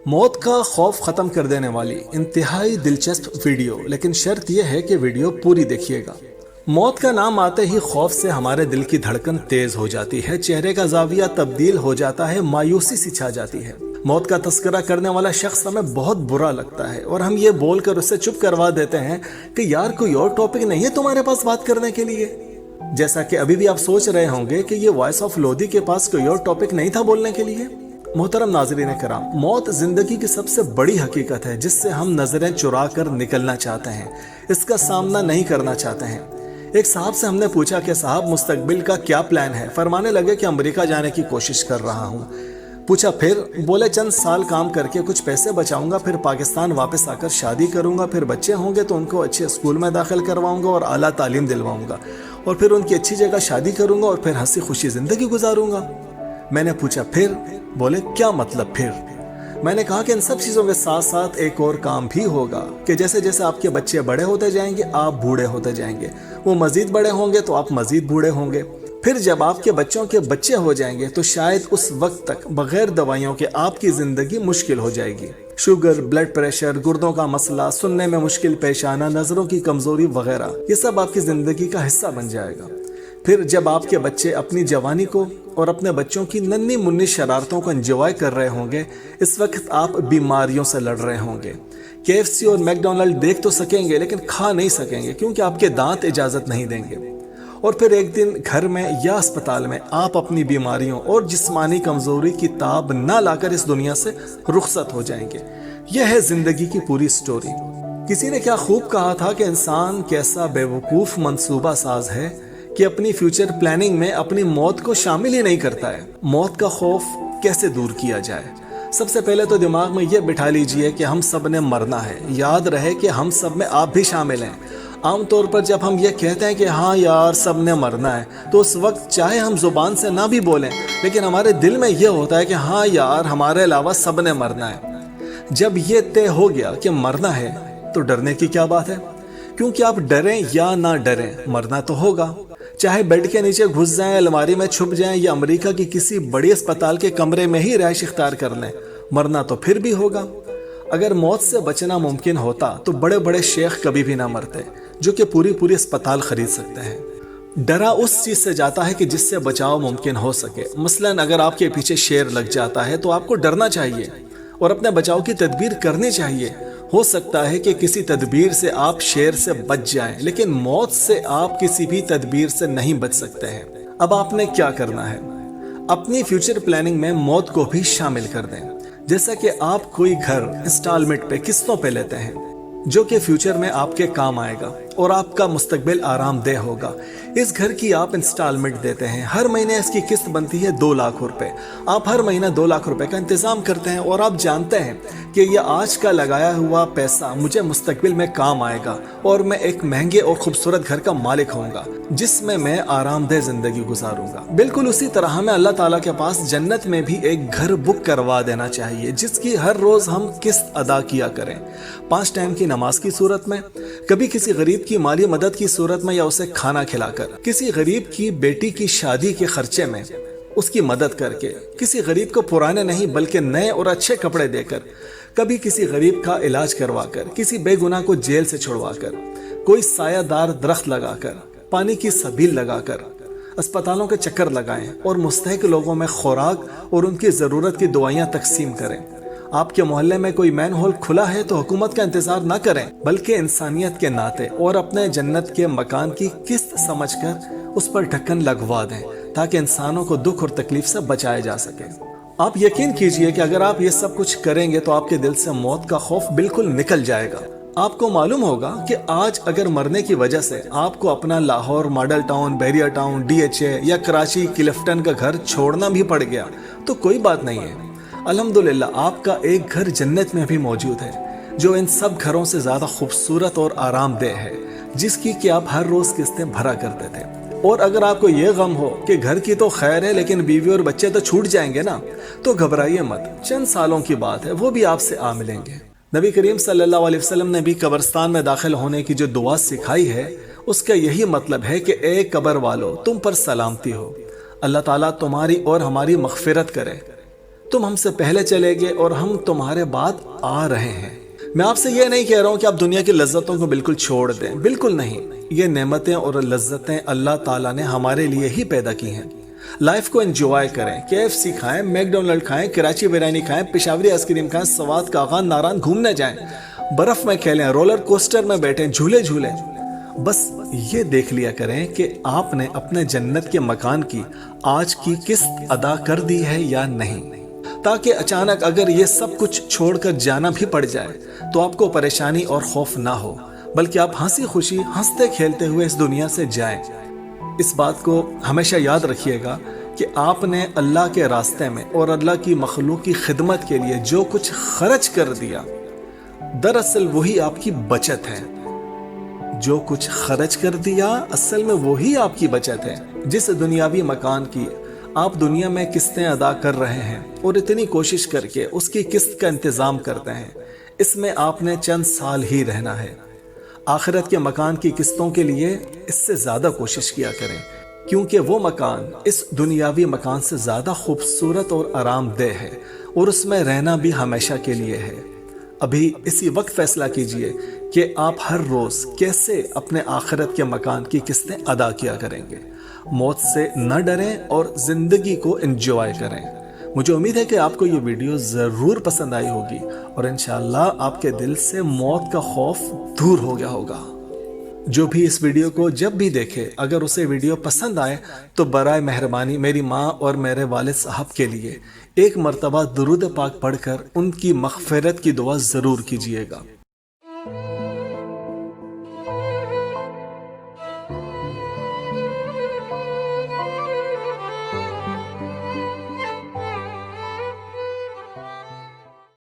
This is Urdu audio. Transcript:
موت کا خوف ختم کر دینے والی انتہائی دلچسپ ویڈیو، لیکن شرط یہ ہے کہ ویڈیو پوری دیکھیے گا۔ موت کا نام آتے ہی خوف سے ہمارے دل کی دھڑکن تیز ہو جاتی ہے، چہرے کا زاویہ تبدیل ہو جاتا ہے، مایوسی سی چھا جاتی ہے۔ موت کا تذکرہ کرنے والا شخص ہمیں بہت برا لگتا ہے اور ہم یہ بول کر اسے چپ کروا دیتے ہیں کہ یار کوئی اور ٹاپک نہیں ہے تمہارے پاس بات کرنے کے لیے۔ جیسا کہ ابھی بھی آپ سوچ رہے ہوں گے کہ یہ وائس آف لودھی کے پاس کوئی اور ٹاپک نہیں تھا بولنے کے لیے۔ محترم ناظرین کرام، موت زندگی کی سب سے بڑی حقیقت ہے جس سے ہم نظریں چرا کر نکلنا چاہتے ہیں، اس کا سامنا نہیں کرنا چاہتے ہیں۔ ایک صاحب سے ہم نے پوچھا کہ صاحب مستقبل کا کیا پلان ہے؟ فرمانے لگے کہ امریکہ جانے کی کوشش کر رہا ہوں۔ پوچھا پھر؟ بولے چند سال کام کر کے کچھ پیسے بچاؤں گا، پھر پاکستان واپس آ کر شادی کروں گا، پھر بچے ہوں گے تو ان کو اچھے اسکول میں داخل کرواؤں گا اور اعلیٰ تعلیم دلواؤں گا، اور پھر ان کی اچھی جگہ شادی کروں گا اور پھر ہنسی خوشی زندگی گزاروں گا۔ میں نے پوچھا پھر؟ بولے کیا مطلب پھر؟ میں نے کہا کہ ان سب چیزوں کے ساتھ ساتھ ایک اور کام بھی ہوگا کہ جیسے جیسے آپ کے بچے بڑے ہوتے جائیں گے آپ بوڑھے ہوتے جائیں گے، وہ مزید بڑے ہوں گے تو آپ مزید بوڑھے ہوں گے، پھر جب آپ کے بچوں کے بچے ہو جائیں گے تو شاید اس وقت تک بغیر دوائیوں کے آپ کی زندگی مشکل ہو جائے گی۔ شوگر، بلڈ پریشر، گردوں کا مسئلہ، سننے میں مشکل پیش آنا، نظروں کی کمزوری وغیرہ، یہ سب آپ کی زندگی کا حصہ بن جائے گا۔ پھر جب آپ کے بچے اپنی جوانی کو اور اپنے بچوں کی ننھی منی شرارتوں کو انجوائے کر رہے ہوں گے، اس وقت آپ بیماریوں سے لڑ رہے ہوں گے۔ KFC اور میک ڈونلڈ دیکھ تو سکیں گے لیکن کھا نہیں سکیں گے کیونکہ آپ کے دانت اجازت نہیں دیں گے۔ اور پھر ایک دن گھر میں یا اسپتال میں آپ اپنی بیماریوں اور جسمانی کمزوری کی تاب نہ لا کر اس دنیا سے رخصت ہو جائیں گے۔ یہ ہے زندگی کی پوری سٹوری۔ کسی نے کیا خوب کہا تھا کہ انسان کیسا بے وقوف منصوبہ ساز ہے کہ اپنی فیوچر پلاننگ میں اپنی موت کو شامل ہی نہیں کرتا ہے۔ موت کا خوف کیسے دور کیا جائے؟ سب سے پہلے تو دماغ میں یہ بٹھا لیجئے کہ ہم سب نے مرنا ہے۔ یاد رہے کہ ہم سب میں آپ بھی شامل ہیں۔ عام طور پر جب ہم یہ کہتے ہیں کہ ہاں یار سب نے مرنا ہے، تو اس وقت چاہے ہم زبان سے نہ بھی بولیں لیکن ہمارے دل میں یہ ہوتا ہے کہ ہاں یار ہمارے علاوہ سب نے مرنا ہے۔ جب یہ طے ہو گیا کہ مرنا ہے تو ڈرنے کی کیا بات ہے؟ کیونکہ آپ ڈریں یا نہ ڈریں مرنا تو ہوگا، چاہے بیڈ کے نیچے گھس جائیں، الماری میں چھپ جائیں یا امریکہ کی کسی بڑی اسپتال کے کمرے میں ہی رہائش اختیار کر لیں، مرنا تو پھر بھی ہوگا۔ اگر موت سے بچنا ممکن ہوتا تو بڑے بڑے شیخ کبھی بھی نہ مرتے جو کہ پوری اسپتال خرید سکتے ہیں۔ ڈرا اس چیز سے جاتا ہے کہ جس سے بچاؤ ممکن ہو سکے۔ مثلاً اگر آپ کے پیچھے شیر لگ جاتا ہے تو آپ کو ڈرنا چاہیے اور اپنے بچاؤ کی تدبیر کرنی چاہیے۔ ہو سکتا ہے کہ کسی تدبیر سے آپ شیر سے بچ جائیں لیکن موت سے آپ کسی بھی تدبیر سے نہیں بچ سکتے ہیں۔ اب آپ نے کیا کرنا ہے؟ اپنی فیوچر پلاننگ میں موت کو بھی شامل کر دیں۔ جیسا کہ آپ کوئی گھر انسٹالمنٹ پہ قسطوں پہ لیتے ہیں جو کہ فیوچر میں آپ کے کام آئے گا اور آپ کا مستقبل آرام دہ ہوگا۔ اس گھر کی آپ انسٹالمنٹ دیتے ہیں، ہر مہینے اس کی قسط بنتی ہے 2 لاکھ روپے۔ آپ ہر مہینہ 2 لاکھ روپے کا انتظام کرتے ہیں اور آپ جانتے ہیں کہ یہ آج کا لگایا ہوا پیسہ مجھے مستقبل میں کام آئے گا اور میں ایک مہنگے اور خوبصورت گھر کا مالک ہوں گا جس میں آرام دہ زندگی گزاروں گا۔ بالکل اسی طرح ہمیں اللہ تعالیٰ کے پاس جنت میں بھی ایک گھر بک کروا دینا چاہیے جس کی ہر روز ہم قسط ادا کیا کریں، 5 ٹائم کی نماز کی صورت میں، کبھی کسی غریب کی مالی مدد کی صورت میں یا اسے کھانا کھلا کر، کسی غریب کی بیٹی کی شادی کے خرچے میں اس کی مدد کر کے، کسی غریب کو پرانے نہیں بلکہ نئے اور اچھے کپڑے دے کر، کبھی کسی غریب کا علاج کروا کر، کسی بے گناہ کو جیل سے چھڑوا کر، کوئی سایہ دار درخت لگا کر، پانی کی سبیل لگا کر، اسپتالوں کے چکر لگائیں اور مستحق لوگوں میں خوراک اور ان کی ضرورت کی دوائیاں تقسیم کریں۔ آپ کے محلے میں کوئی مین ہول کھلا ہے تو حکومت کا انتظار نہ کریں بلکہ انسانیت کے ناطے اور اپنے جنت کے مکان کی قسط سمجھ کر اس پر ڈھکن لگوا دیں تاکہ انسانوں کو دکھ اور تکلیف سے بچایا جا سکے۔ آپ یقین کیجئے کہ اگر آپ یہ سب کچھ کریں گے تو آپ کے دل سے موت کا خوف بالکل نکل جائے گا۔ آپ کو معلوم ہوگا کہ آج اگر مرنے کی وجہ سے آپ کو اپنا Lahore model town, بیریا town, DHA یا کراچی کلفٹن کا گھر چھوڑنا بھی پڑ گیا تو کوئی بات نہیں ہے۔ الحمدللہ آپ کا ایک گھر جنت میں بھی موجود ہے جو ان سب گھروں سے زیادہ خوبصورت اور آرام دہ ہے، جس کی کہ آپ ہر روز قسطیں بھرا کرتے تھے۔ اور اگر آپ کو یہ غم ہو کہ گھر کی تو خیر ہے لیکن بیوی اور بچے تو چھوٹ جائیں گے نا، تو گھبرائیے مت، چند سالوں کی بات ہے، وہ بھی آپ سے آ ملیں گے۔ نبی کریم صلی اللہ علیہ وسلم نے بھی قبرستان میں داخل ہونے کی جو دعا سکھائی ہے اس کا یہی مطلب ہے کہ اے قبر والو تم پر سلامتی ہو، اللہ تعالیٰ تمہاری اور ہماری مغفرت کرے، تم ہم سے پہلے چلے گئے اور ہم تمہارے بعد آ رہے ہیں۔ میں آپ سے یہ نہیں کہہ رہا ہوں کہ آپ دنیا کی لذتوں کو بالکل چھوڑ دیں، بالکل نہیں۔ یہ نعمتیں اور لذتیں اللہ تعالیٰ نے ہمارے لیے ہی پیدا کی ہیں۔ لائف کو انجوائے کریں، KFC کھائیں، میک ڈونلڈ کھائیں، کراچی بریانی کھائیں، پشاوری آئس کریم کھائیں، سوات کاغان ناران گھومنے جائیں، برف میں کھیلیں، رولر کوسٹر میں بیٹھیں، جھولے جھولیں۔ بس یہ دیکھ لیا کریں کہ آپ نے اپنے جنت کے مکان کی آج کی قسط ادا کر دی ہے یا نہیں، تاکہ اچانک اگر یہ سب کچھ چھوڑ کر جانا بھی پڑ جائے تو آپ کو پریشانی اور خوف نہ ہو، بلکہ آپ ہنسی خوشی ہنستے کھیلتے ہوئے اس دنیا سے جائیں۔ اس بات کو ہمیشہ یاد رکھیے گا کہ آپ نے اللہ کے راستے میں اور اللہ کی مخلوق کی خدمت کے لیے جو کچھ خرچ کر دیا، دراصل وہی آپ کی بچت ہے۔ جو کچھ خرچ کر دیا اصل میں وہی آپ کی بچت ہے۔ جس دنیاوی مکان کی آپ دنیا میں قسطیں ادا کر رہے ہیں اور اتنی کوشش کر کے اس کی قسط کا انتظام کرتے ہیں، اس میں آپ نے چند سال ہی رہنا ہے۔ آخرت کے مکان کی قسطوں کے لیے اس سے زیادہ کوشش کیا کریں، کیونکہ وہ مکان اس دنیاوی مکان سے زیادہ خوبصورت اور آرام دہ ہے، اور اس میں رہنا بھی ہمیشہ کے لیے ہے۔ ابھی اسی وقت فیصلہ کیجئے کہ آپ ہر روز کیسے اپنے آخرت کے مکان کی قسطیں ادا کیا کریں گے۔ موت سے نہ ڈریں اور زندگی کو انجوائے کریں۔ مجھے امید ہے کہ آپ کو یہ ویڈیو ضرور پسند آئی ہوگی، اور انشاءاللہ آپ کے دل سے موت کا خوف دور ہو گیا ہوگا۔ جو بھی اس ویڈیو کو جب بھی دیکھے، اگر اسے ویڈیو پسند آئے تو برائے مہربانی میری ماں اور میرے والد صاحب کے لیے ایک مرتبہ درود پاک پڑھ کر ان کی مغفرت کی دعا ضرور کیجیے گا۔